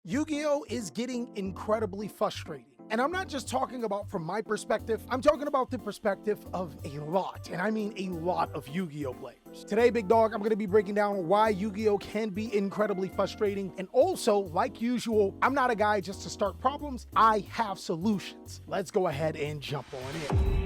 Yu-Gi-Oh is getting incredibly frustrating. And I'm not just talking about from my perspective, I'm talking about the perspective of a lot, and I mean a lot of Yu-Gi-Oh players. Today, big dog, I'm going to be breaking down why Yu-Gi-Oh can be incredibly frustrating, and also, like usual, I'm not a guy just to start problems, I have solutions. Let's go ahead and jump on in.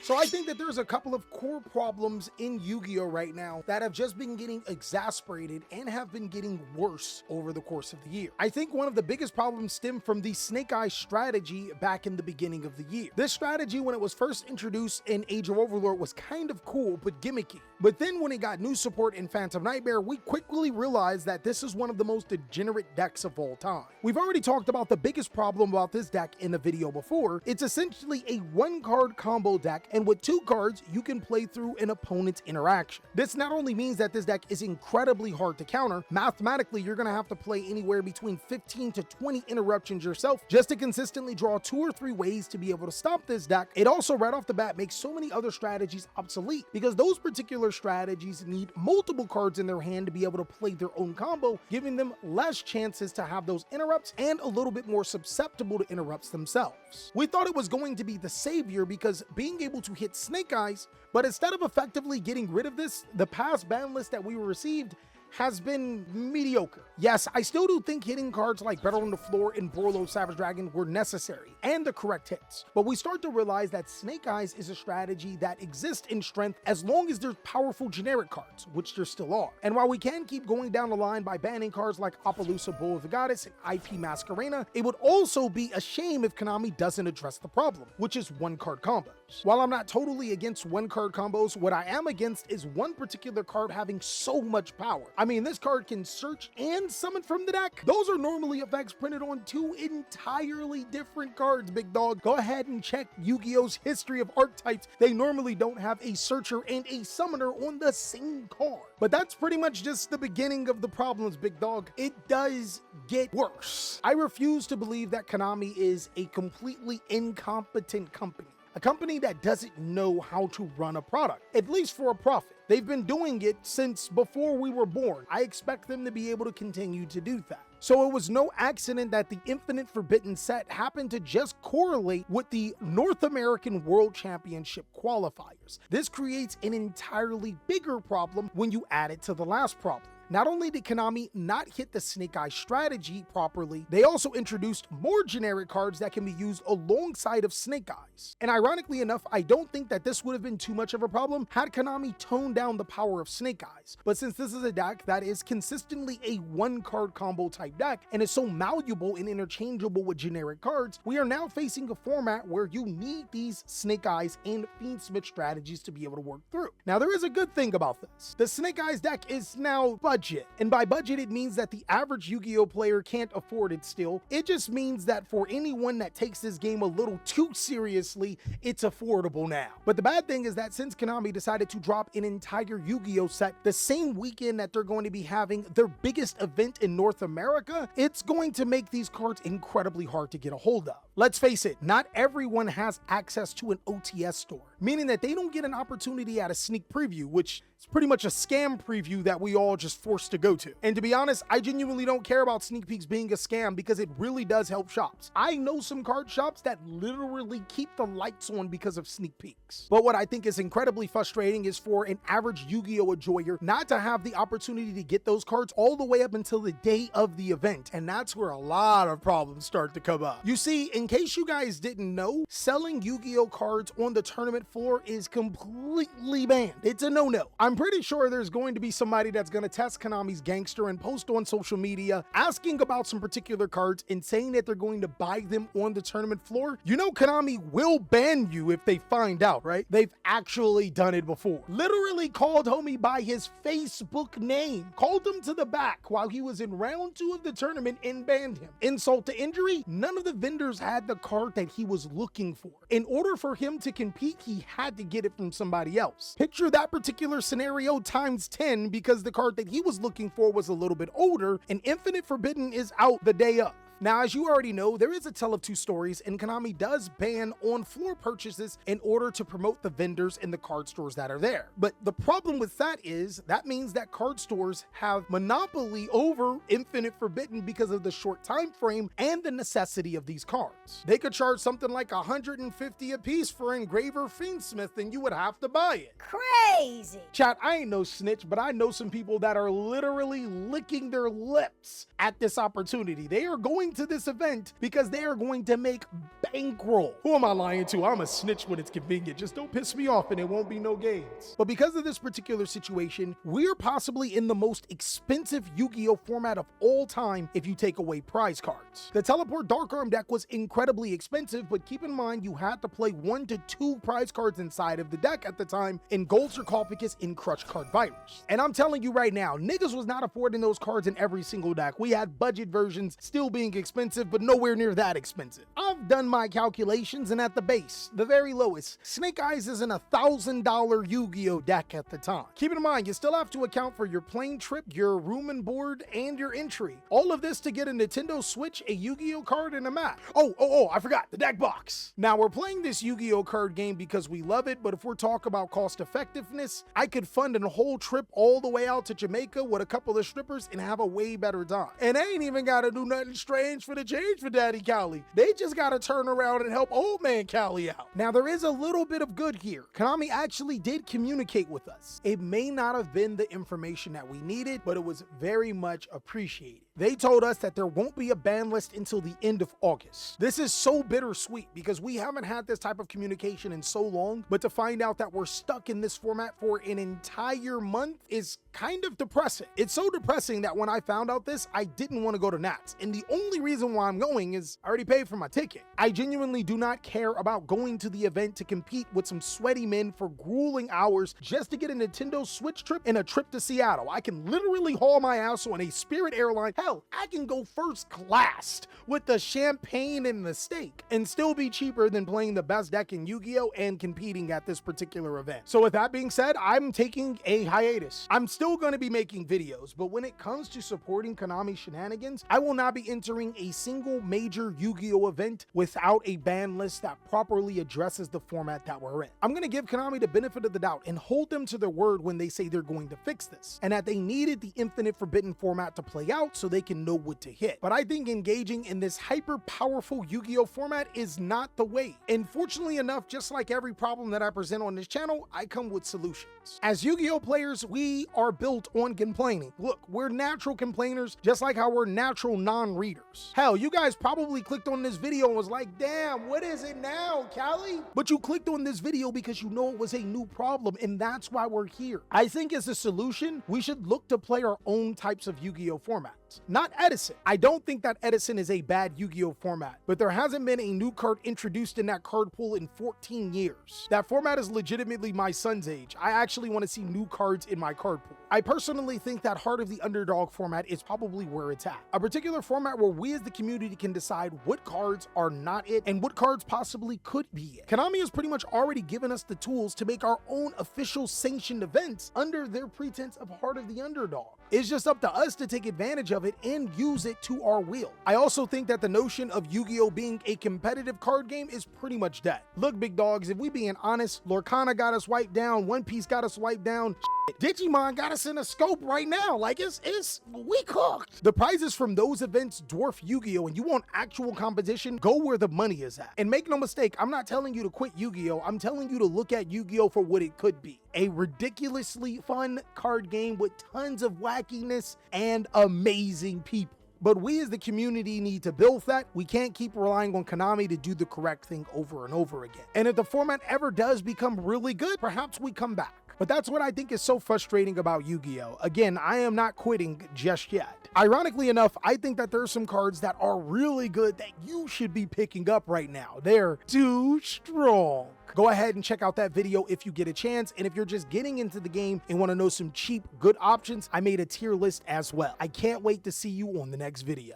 So I think that there's a couple of core problems in Yu-Gi-Oh right now that have just been getting exacerbated and have been getting worse over the course of the year. I think one of the biggest problems stemmed from the Snake Eyes strategy back in the beginning of the year. This strategy, when it was first introduced in Age of Overlord, was kind of cool but gimmicky. But then when it got new support in Phantom Nightmare, we quickly realized that this is one of the most degenerate decks of all time. We've already talked about the biggest problem about this deck in the video before. It's essentially a one-card combo deck, and with 2 cards, you can play through an opponent's interaction. This not only means that this deck is incredibly hard to counter, mathematically, you're going to have to play anywhere between 15 to 20 interruptions yourself just to consistently draw 2 or 3 ways to be able to stop this deck. It also, right off the bat, makes so many other strategies obsolete because those particular strategies need multiple cards in their hand to be able to play their own combo, giving them less chances to have those interrupts and a little bit more susceptible to interrupts themselves. We thought it was going to be the savior because being able to hit Snake Eyes, but instead of effectively getting rid of this, the past ban list that we received has been mediocre. Yes, I still do think hitting cards like Battle on the Floor and Borlo Savage Dragon were necessary and the correct hits, but we start to realize that Snake Eyes is a strategy that exists in strength as long as there's powerful generic cards, which there still are. And while we can keep going down the line by banning cards like Appaloosa Bull of the Goddess and IP Masquerena, it would also be a shame if Konami doesn't address the problem, which is one-card combos. While I'm not totally against one-card combos, what I am against is one particular card having so much power. I mean, this card can search and summon from the deck. Those are normally effects printed on 2 entirely different cards, big dog. Go ahead and check Yu-Gi-Oh's history of archetypes. They normally don't have a searcher and a summoner on the same card. But that's pretty much just the beginning of the problems, big dog. It does get worse. I refuse to believe that Konami is a completely incompetent company. A company that doesn't know how to run a product, at least for a profit. They've been doing it since before we were born. I expect them to be able to continue to do that. So it was no accident that the Infinite Forbidden set happened to just correlate with the North American World Championship qualifiers. This creates an entirely bigger problem when you add it to the last problem. Not only did Konami not hit the Snake Eye strategy properly, they also introduced more generic cards that can be used alongside of Snake Eyes. And ironically enough, I don't think that this would have been too much of a problem had Konami toned down the power of Snake Eyes. But since this is a deck that is consistently a one-card combo type deck and is so malleable and interchangeable with generic cards, we are now facing a format where you need these Snake Eyes and Fiendsmith strategies to be able to work through. Now, there is a good thing about this. The Snake Eyes deck is now budget. And by budget, it means that the average Yu-Gi-Oh player can't afford it still. It just means that for anyone that takes this game a little too seriously, it's affordable now. But the bad thing is that since Konami decided to drop an entire Yu-Gi-Oh set the same weekend that they're going to be having their biggest event in North America, it's going to make these cards incredibly hard to get a hold of. Let's face it, not everyone has access to an OTS store, meaning that they don't get an opportunity at a sneak preview, which is pretty much a scam preview that we all just forced to go to. And to be honest, I genuinely don't care about sneak peeks being a scam because it really does help shops. I know some card shops that literally keep the lights on because of sneak peeks. But what I think is incredibly frustrating is for an average Yu-Gi-Oh enjoyer not to have the opportunity to get those cards all the way up until the day of the event. And that's where a lot of problems start to come up. You see, in case you guys didn't know, selling Yu-Gi-Oh cards on the tournament floor is completely banned. It's a no-no. I'm pretty sure there's going to be somebody that's going to test Konami's gangster and post on social media asking about some particular cards and saying that they're going to buy them on the tournament floor. You know Konami will ban you if they find out, right? They've actually done it before. Literally called homie by his Facebook name, called him to the back while he was in round 2 of the tournament and banned him. Insult to injury, none of the vendors had the card that he was looking for. In order for him to compete, he had to get it from somebody else. Picture that particular scenario times 10 because the card that he was looking for was a little bit older and Infinite Forbidden is out the day of. Now, as you already know, there is a tale of two stories, and Konami does ban on-floor purchases in order to promote the vendors and the card stores that are there. But the problem with that is that means that card stores have monopoly over Infinite Forbidden because of the short time frame and the necessity of these cards. They could charge something like $150 a piece for Engraver Fiendsmith, and you would have to buy it. Crazy. Chat, I ain't no snitch, but I know some people that are literally licking their lips at this opportunity. They are going to this event because they are going to make bankroll. Who am I lying to? I'm a snitch when it's convenient. Just don't piss me off and it won't be no gains. But because of this particular situation, we're possibly in the most expensive Yu-Gi-Oh format of all time if you take away prize cards. The Teleport Dark Arm deck was incredibly expensive, but keep in mind you had to play 1 to 2 prize cards inside of the deck at the time in Gold Sarcophagus and Crush Card Virus. And I'm telling you right now, niggas was not affording those cards in every single deck. We had budget versions still being expensive, but nowhere near that expensive. I've done my calculations, and at the base, the very lowest, Snake Eyes is in $1,000 Yu-Gi-Oh deck at the time. Keep in mind, you still have to account for your plane trip, your room and board, and your entry. All of this to get a Nintendo Switch, a Yu-Gi-Oh card, and a map. Oh, I forgot, the deck box. Now, we're playing this Yu-Gi-Oh card game because we love it, but if we're talking about cost effectiveness, I could fund a whole trip all the way out to Jamaica with a couple of strippers and have a way better time. And they ain't even gotta do nothing strange for the change for Daddy Cali. They just gotta turn around and help old man Cali out. Now, there is a little bit of good here. Konami actually did communicate with us. It may not have been the information that we needed, but it was very much appreciated. They told us that there won't be a ban list until the end of August. This is so bittersweet because we haven't had this type of communication in so long, but to find out that we're stuck in this format for an entire month is kind of depressing. It's so depressing that when I found out this, I didn't want to go to Nats. And the only reason why I'm going is I already paid for my ticket. I genuinely do not care about going to the event to compete with some sweaty men for grueling hours just to get a Nintendo Switch trip and a trip to Seattle. I can literally haul my ass on a Spirit airline. Hell, I can go first class with the champagne and the steak and still be cheaper than playing the best deck in Yu-Gi-Oh and competing at this particular event. So with that being said, I'm taking a hiatus. I'm still going to be making videos, but when it comes to supporting Konami shenanigans, I will not be entering a single major Yu-Gi-Oh event without a ban list that properly addresses the format that we're in. I'm going to give Konami the benefit of the doubt and hold them to their word when they say they're going to fix this, and that they needed the Infinite Forbidden format to play out so they can know what to hit. But I think engaging in this hyper powerful Yu-Gi-Oh format is not the way. And fortunately enough, just like every problem that I present on this channel, I come with solutions. As Yu-Gi-Oh players, we are built on complaining. Look, we're natural complainers, just like how we're natural non-readers. Hell, you guys probably clicked on this video and was like, damn, what is it now, Cali? But you clicked on this video because you know it was a new problem, and that's why we're here. I think as a solution, we should look to play our own types of Yu-Gi-Oh formats, not Edison. I don't think that Edison is a bad Yu-Gi-Oh format, but there hasn't been a new card introduced in that card pool in 14 years. That format is legitimately my son's age. I actually want to see new cards in my card pool. I personally think that Heart of the Underdog format is probably where it's at. A particular format where we as the community can decide what cards are not it and what cards possibly could be it. Konami has pretty much already given us the tools to make our own official sanctioned events under their pretense of Heart of the Underdog. It's just up to us to take advantage of it and use it to our will. I also think that the notion of Yu-Gi-Oh being a competitive card game is pretty much dead. Look, big dogs, if we being honest, Lorcana got us wiped down, One Piece got us wiped down, Digimon got us in a scope right now. Like, we cooked. The prizes from those events dwarf Yu-Gi-Oh, and you want actual competition, go where the money is at. And make no mistake, I'm not telling you to quit Yu-Gi-Oh, I'm telling you to look at Yu-Gi-Oh for what it could be. A ridiculously fun card game with tons of wackiness and amazing people. But we as the community need to build that. We can't keep relying on Konami to do the correct thing over and over again. And if the format ever does become really good, perhaps we come back. But that's what I think is so frustrating about Yu-Gi-Oh! Again, I am not quitting just yet. Ironically enough, I think that there are some cards that are really good that you should be picking up right now. They're too strong. Go ahead and check out that video if you get a chance. And if you're just getting into the game and want to know some cheap, good options, I made a tier list as well. I can't wait to see you on the next video.